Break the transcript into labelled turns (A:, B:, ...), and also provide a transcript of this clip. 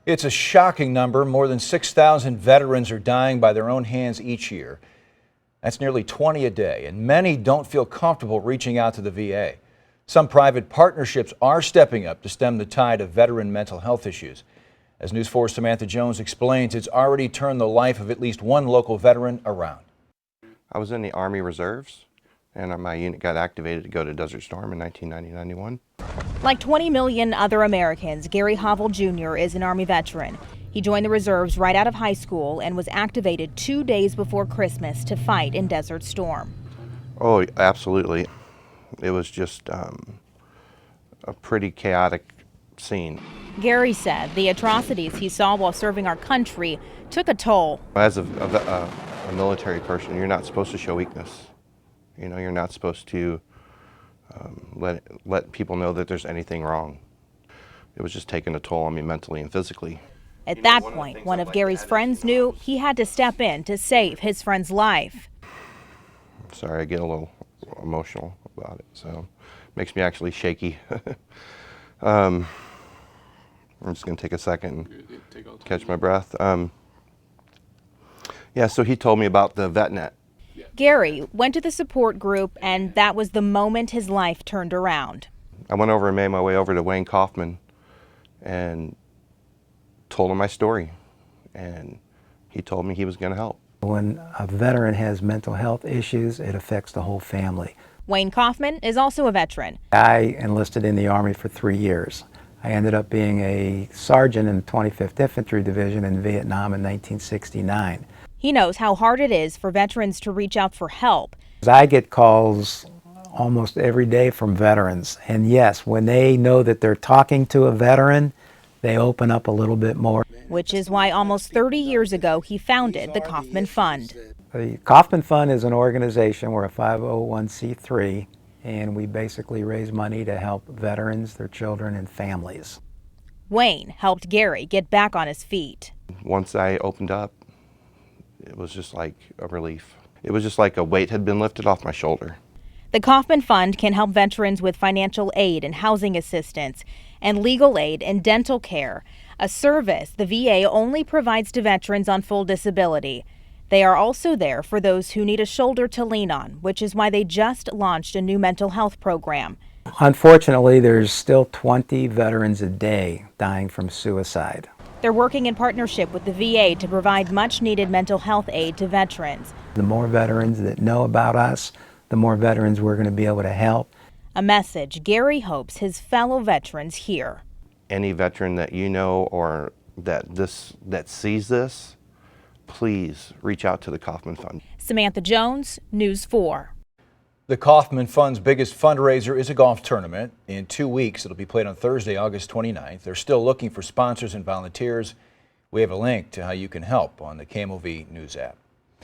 A: It's a shocking number. More than 6,000 veterans are dying by their own hands each year. That's nearly 20 a day, and many don't feel comfortable reaching out to the VA. Some private partnerships are stepping up to stem the tide of veteran mental health issues. As News 4's Samantha Jones explains, it's already turned the life of at least one local veteran around.
B: I was in the Army Reserves, and my unit got activated to go to Desert Storm in 1990-91.
C: Like 20 million other Americans, Gary Hovel Jr. is an Army veteran. He joined the reserves right out of high school and was activated 2 days before Christmas to fight in Desert Storm.
B: Oh, absolutely. It was just a pretty chaotic scene.
C: Gary said the atrocities he saw while serving our country took a toll.
B: As a military person, you're not supposed to show weakness. You know, you're not supposed to let people know that there's anything wrong. It was just taking a toll on me mentally and physically.
C: At that point, one of Gary's friends knew he had to step in to save his friend's life.
B: Sorry, I get a little emotional about it, so it makes me actually shaky. I'm just going to take a second and catch my breath. Yeah, so he told me about the VetNet.
C: Gary went to the support group, and that was the moment his life turned around.
B: I went over and made my way over to Wayne Kaufman and told him my story, and he told me he was going to help.
D: When a veteran has mental health issues, it affects the whole family.
C: Wayne Kaufman is also a veteran.
D: I enlisted in the Army for 3 years. I ended up being a sergeant in the 25th Infantry Division in Vietnam in 1969.
C: He knows how hard it is for veterans to reach out for help.
D: I get calls almost every day from veterans, and yes, when they know that they're talking to a veteran, they open up a little bit more.
C: Which is why almost 30 years ago he founded the Kaufman Fund.
D: The Kaufman Fund is an organization. We're a 501c3, and we basically raise money to help veterans, their children, and families.
C: Wayne helped Gary get back on his feet.
B: Once I opened up, it was just like a relief. It was just like a weight had been lifted off my shoulder.
C: The Kaufman Fund can help veterans with financial aid and housing assistance and legal aid and dental care, a service the VA only provides to veterans on full disability. They are also there for those who need a shoulder to lean on, which is why they just launched a new mental health program.
D: Unfortunately, there's still 20 veterans a day dying from suicide.
C: They're working in partnership with the VA to provide much-needed mental health aid to veterans.
D: The more veterans that know about us, the more veterans we're going to be able to help.
C: A message Gary hopes his fellow veterans hear.
B: Any veteran that you know or that sees this, please reach out to the Kaufman Fund.
C: Samantha Jones, News 4.
A: The Kaufman Fund's biggest fundraiser is a golf tournament. In 2 weeks, it'll be played on Thursday, August 29th. They're still looking for sponsors and volunteers. We have a link to how you can help on the KMOV News app.